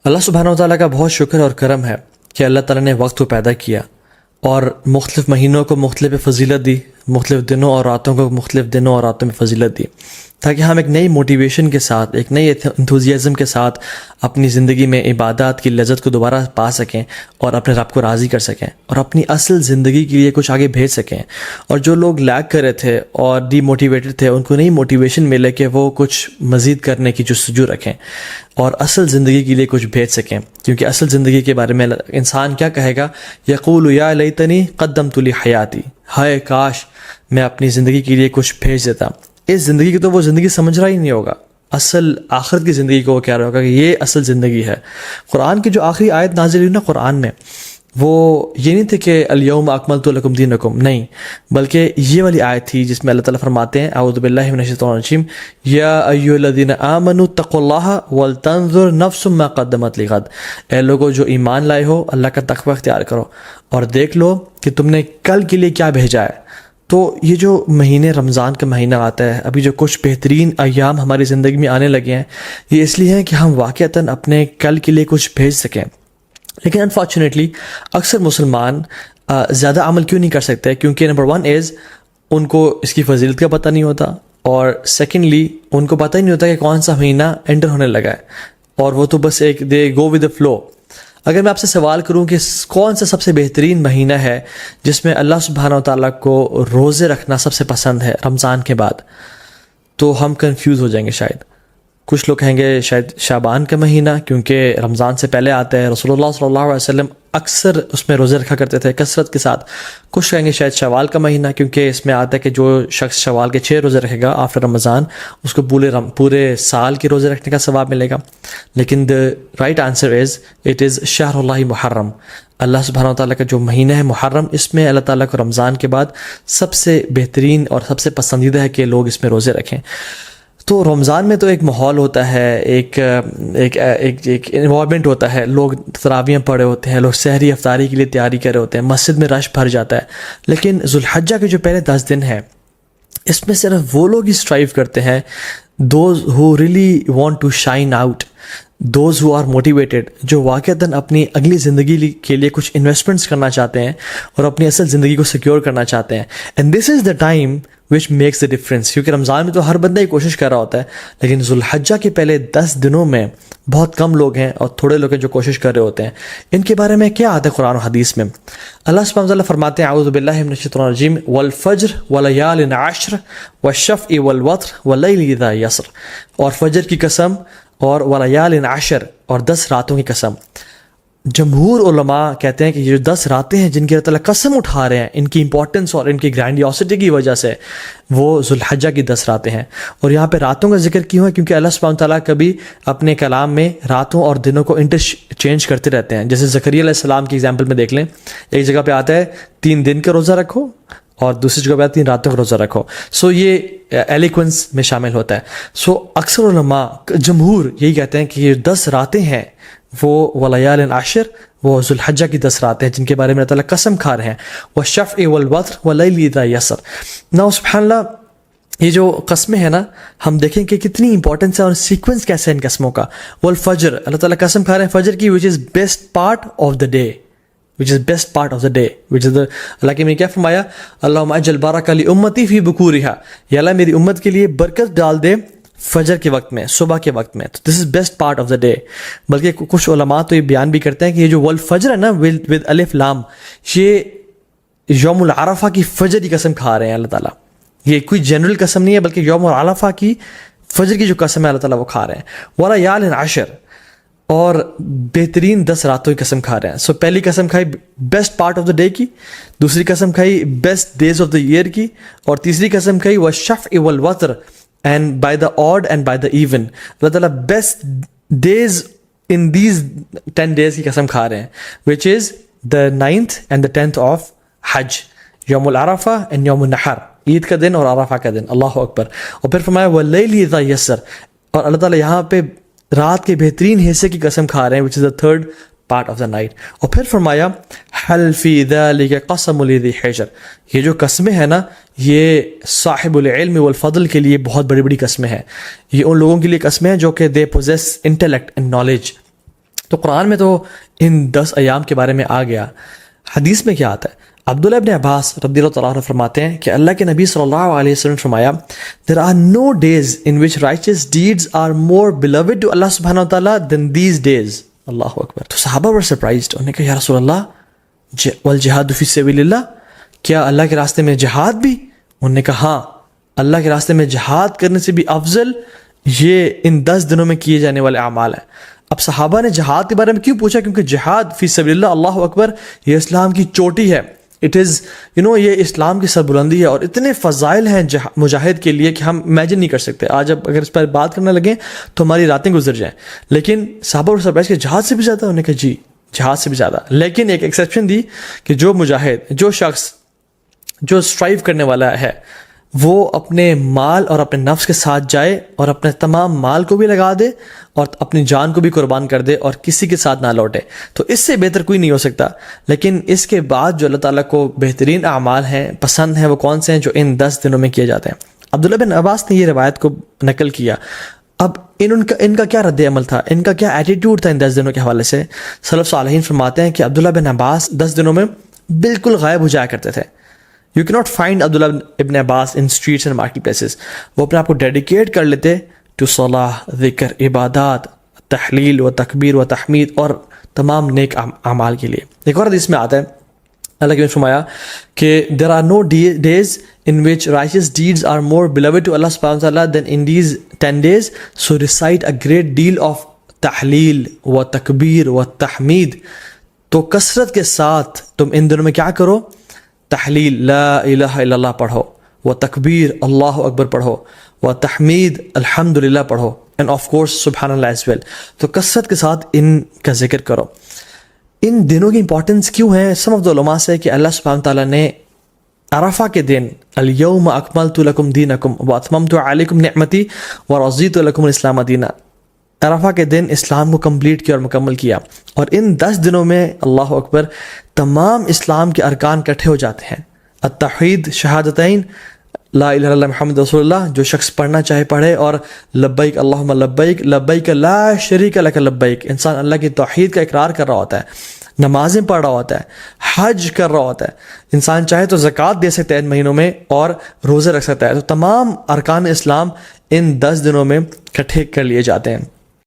اللہ سبحانہ و تعالیٰ کا بہت شکر اور کرم ہے کہ اللہ تعالیٰ نے وقت کو پیدا کیا اور مختلف مہینوں کو مختلف فضیلت دی، مختلف دنوں اور راتوں کو مختلف دنوں اور راتوں میں فضیلت دی، تاکہ ہم ایک نئی موٹیویشن کے ساتھ، ایک نئی انتھوزیازم کے ساتھ اپنی زندگی میں عبادات کی لذت کو دوبارہ پا سکیں اور اپنے رب کو راضی کر سکیں اور اپنی اصل زندگی کے لیے کچھ آگے بھیج سکیں۔ اور جو لوگ لیگ کر رہے تھے اور ڈی موٹیویٹڈ تھے، ان کو نئی موٹیویشن ملے کہ وہ کچھ مزید کرنے کی جستجو رکھیں اور اصل زندگی کے لیے کچھ بھیج سکیں، کیونکہ اصل زندگی کے بارے میں انسان کیا کہے گا؟ یقول یا لیتنی قدمت لی حیاتی، ہائے کاش میں اپنی زندگی کے لیے کچھ بھیج دیتا۔ اس زندگی کی تو وہ زندگی سمجھ رہا ہی نہیں ہوگا، اصل آخرت کی زندگی کو وہ کہہ رہا ہوگا کہ یہ اصل زندگی ہے۔ قرآن کی جو آخری آیت نازل ہوئی نا قرآن میں، وہ یہ نہیں تھے کہ الیوم اکملت لکم دینکم، نہیں، بلکہ یہ والی آیت تھی جس میں اللہ تعالیٰ فرماتے ہیں اعوذ باللہ من الشیطان الرجیم یا ایھا الذین آمنوا اتقوا اللہ ولتنظر نفس ما قدمت لغد، اے لوگوں جو ایمان لائے ہو اللہ کا تقوی اختیار کرو اور دیکھ لو کہ تم نے کل کے لیے کیا بھیجا ہے۔ تو یہ جو مہینے رمضان کا مہینہ آتا ہے، ابھی جو کچھ بہترین ایام ہماری زندگی میں آنے لگے ہیں، یہ اس لیے ہیں کہ ہم واقعتاً اپنے کل کے لیے کچھ بھیج سکیں۔ لیکن انفارچونیٹلی اکثر مسلمان زیادہ عمل کیوں نہیں کر سکتے؟ کیونکہ نمبر 1 از ان کو اس کی فضیلت کا پتہ نہیں ہوتا، اور سیکنڈلی ان کو پتہ ہی نہیں ہوتا کہ کون سا مہینہ انٹر ہونے لگا ہے، اور وہ تو بس ایک دے گو ود دا فلو۔ اگر میں آپ سے سوال کروں کہ کون سا سب سے بہترین مہینہ ہے جس میں اللہ سبحانہ و تعالیٰ کو روزے رکھنا سب سے پسند ہے رمضان کے بعد، تو ہم کنفیوز ہو جائیں گے شاید۔ کچھ لوگ کہیں گے شاید شعبان کا مہینہ، کیونکہ رمضان سے پہلے آتا ہے، رسول اللہ صلی اللہ علیہ وسلم اکثر اس میں روزے رکھا کرتے تھے کثرت کے ساتھ۔ کچھ کہیں گے شاید شوال کا مہینہ، کیونکہ اس میں آتا ہے کہ جو شخص شوال کے 6 روزے رکھے گا آفٹر رمضان، اس کو پورے سال کے روزے رکھنے کا ثواب ملے گا۔ لیکن the right answer is it is شہر اللہ محرم، اللہ سبحانہ و تعالیٰ کا جو مہینہ ہے محرم، اس میں اللہ تعالیٰ کو رمضان کے بعد سب سے بہترین اور سب سے پسندیدہ ہے کہ لوگ اس میں روزے رکھیں۔ تو رمضان میں تو ایک ماحول ہوتا ہے، ایک انوائرمنٹ ہوتا ہے، لوگ تراویحیں پڑھے ہوتے ہیں، لوگ سحری افطاری کے لیے تیاری کر رہے ہوتے ہیں، مسجد میں رش بھر جاتا ہے۔ لیکن ذوالحجہ کے جو پہلے 10 دن ہیں، اس میں صرف وہ لوگ ہی اسٹرائیو کرتے ہیں، those who really want to shine out, those who are motivated, جو واقعتاً اپنی اگلی زندگی کے لیے کچھ انویسٹمنٹس کرنا چاہتے ہیں اور اپنی اصل زندگی کو سیکیور کرنا چاہتے ہیں۔ And this is the time which makes the difference, کیونکہ رمضان میں تو ہر بندہ ہی کوشش کر رہا ہوتا ہے، لیکن ذوالحجہ کے پہلے 10 دنوں میں بہت کم لوگ ہیں اور تھوڑے لوگ ہیں جو کوشش کر رہے ہوتے ہیں۔ ان کے بارے میں کیا آتا ہے قرآن و حدیث میں؟ اللہ سبحانہ وتعالی فرماتے ہیں اعوذ باللہ من الشیطان الرجیم والفجر ولیال عشر والشفع والوتر واللیل اذا یسر، اور فجر کی قسم اور ولیال عشر، اور 10 راتوں کی قسم۔ جمہور علماء کہتے ہیں کہ یہ جو 10 راتیں ہیں جن کی اللہ تعالیٰ قسم اٹھا رہے ہیں، ان کی امپورٹنس اور ان کی گرینڈیوسٹی کی وجہ سے، وہ ذوالحجہ کی 10 راتیں ہیں۔ اور یہاں پہ راتوں کا ذکر کیوں ہے؟ کیونکہ اللہ سبحانہ تعالیٰ کبھی اپنے کلام میں راتوں اور دنوں کو انٹرچینج کرتے رہتے ہیں۔ جیسے زکریا علیہ السلام کی ایگزامپل میں دیکھ لیں، ایک جگہ پہ آتا ہے 3 دن کا روزہ رکھو، اور دوسری جگہ پہ 3 راتوں کا روزہ رکھو۔ سو یہ ایلیکوینس میں شامل ہوتا ہے۔ سو اکثر علماء جمہور یہی کہتے ہیں کہ یہ 10 راتیں ہیں وہ ولیال عشر، وہ ذوالحجہ کی 10 راتیں ہیں جن کے بارے میں اللہ تعالیٰ قسم کھا رہے ہیں، والشفع والوتر واللیل اذا یسر۔ نا سبحان اللہ، یہ جو قسمیں ہیں نا، ہم دیکھیں کہ کتنی امپورٹنس ہے اور سیکوینس کیسے ہے ان قسموں کا۔ والفجر، اللہ تعالیٰ قسم کھا رہے ہیں فجر کی، which is best part of the day، which is best part of the day، which is the، اللہ کے میں کیا فرمایا؟ اللہم اجل بارک لامتی فی بکورہا، یا اللہ میری امت کے لیے برکت ڈال دے فجر کے وقت میں، صبح کے وقت میں۔ تو this is best part of the day. بلکہ کچھ علماء تو یہ بیان بھی کرتے ہیں کہ یہ جو والفجر ہے نا ود الف لام، یہ یوم العرفہ کی فجر کی قسم کھا رہے ہیں اللہ تعالیٰ۔ یہ کوئی جنرل قسم نہیں ہے، بلکہ یوم العرفہ کی فجر کی جو قسم ہے اللہ تعالیٰ وہ کھا رہے ہیں۔ ولیال عشر، اور بہترین 10 راتوں کی قسم کھا رہے ہیں۔ سو پہلی قسم کھائی best part of the day کی، دوسری قسم کھائی best days of the year کی، اور تیسری قسم کھائی والشفع والوتر and by the odd and by the even، اللہ تعالیٰ best days in these 10 days کی قسم کھا رہے ہیں، which is the 9th and the 10th of حج، یوم العرفہ and یوم النحر، عید کا دن اور عرفہ کا دن، اللہ اکبر۔ اور پھر فرمایا واللیل اذا یسر، اور اللہ تعالیٰ یہاں پہ رات کے بہترین حصے کی قسم کھا رہے ہیں، which is the 3rd part of the night۔ اور پھر فرمایا حل فی ذلک قسم لذی حجر، یہ جو قسمیں ہیں نا، یہ صاحب العلم والفضل کے لیے بہت بڑی بڑی قسمیں ہیں۔ یہ ان لوگوں کے لیے قسمیں ہیں جو کہ they possess intellect and knowledge, تو قرآن میں تو ان 10 ایام کے بارے میں آ گیا. حدیث میں کیا آتا ہے؟ عبداللہ ابن عباس رضی اللہ تعالیٰ عنہ فرماتے ہیں کہ اللہ کے نبی صلی اللہ علیہ وسلم نے فرمایا there are no days in which righteous deeds are more beloved to Allah subhanahu wa ta'ala than these days. اللہ اکبر. تو صحابہ were surprised. انہوں نے کہا یا رسول اللہ والجہاد فی سبیل اللہ، کیا اللہ کے راستے میں جہاد بھی؟ انہوں نے کہا ہاں، اللہ کے راستے میں جہاد کرنے سے بھی افضل یہ ان 10 دنوں میں کیے جانے والے اعمال ہیں. اب صحابہ نے جہاد کے بارے میں کیوں پوچھا؟ کیونکہ جہاد فی سبیل اللہ، اللہ اکبر، یہ اسلام کی چوٹی ہے. اٹ از یہ اسلام کی سربلندی ہے، اور اتنے فضائل ہیں مجاہد کے لیے کہ ہم امیجن نہیں کر سکتے. آج اب اگر اس پر بات کرنے لگیں تو ہماری راتیں گزر جائیں. لیکن صحابہ اور سرپرائز کہ جہاد سے بھی زیادہ؟ انہوں نے کہا جی جہاد سے بھی زیادہ. لیکن ایک ایکسیپشن دی کہ جو مجاہد، جو شخص جو اسٹرائیو کرنے والا ہے، وہ اپنے مال اور اپنے نفس کے ساتھ جائے اور اپنے تمام مال کو بھی لگا دے اور اپنی جان کو بھی قربان کر دے اور کسی کے ساتھ نہ لوٹے. تو اس سے بہتر کوئی نہیں ہو سکتا. لیکن اس کے بعد جو اللہ تعالیٰ کو بہترین اعمال ہیں، پسند ہیں، وہ کون سے ہیں؟ جو ان 10 دنوں میں کیے جاتے ہیں. عبداللہ بن عباس نے یہ روایت کو نقل کیا. اب ان کا کیا رد عمل تھا، ان کا کیا ایٹیٹیوڈ تھا ان 10 دنوں کے حوالے سے؟ سلف صالحین فرماتے ہیں کہ عبداللہ بن عباس 10 دنوں میں بالکل غائب ہو جایا کرتے تھے. You cannot find عبداللہ ابن عباس in streets and market places. وہ اپنے آپ کو ڈیڈیکیٹ کر لیتے to صلاح، ذکر، عبادات، تحلیل و تکبیر و تحمید اور تمام نیک اعمال کے لیے. ایک اور حدیث میں آتا ہے اللہ کے فرمایا کہ there are no days in which righteous deeds are more beloved to Allah subhanahu wa ta'ala than in these 10 days. So recite a great deal of تحلیل و تکبیر و تحمید. تو کثرت کے ساتھ تم ان دنوں میں کیا کرو؟ تحلیل لا الہ الا اللہ پڑھو، و تکبیر اللہ اکبر پڑھو، و تحمید الحمدللہ پڑھو، اینڈ آف کورس سبحان اللہ ایز ویل. تو کثرت کے ساتھ ان کا ذکر کرو. ان دنوں کی امپورٹنس کیوں ہے؟ سم آف دا علماء سے کہ اللہ سبحانہ تعالیٰ نے عرفہ کے دن الیوم اکملت لکم دینکم و اتممت علیکم نعمتی و رضیت لکم الاسلام دینا، عرفہ کے دن اسلام کو کمپلیٹ کیا اور مکمل کیا. اور ان 10 دنوں میں اللہ اکبر تمام اسلام کے ارکان اکٹھے ہو جاتے ہیں. التوحید، شہادتین، لا الہ الا اللہ محمد رسول اللہ، جو شخص پڑھنا چاہے پڑھے، اور لبیک اللہم لبیک لبیک لا شریک لک لبیک. انسان اللہ کی توحید کا اقرار کر رہا ہوتا ہے، نمازیں پڑھ رہا ہوتا ہے، حج کر رہا ہوتا ہے. انسان چاہے تو زکوٰۃ دے سکتا ہے ان مہینوں میں اور روزے رکھ سکتا ہے. تو تمام ارکان اسلام ان 10 دنوں میں اکٹھے کر لیے جاتے ہیں.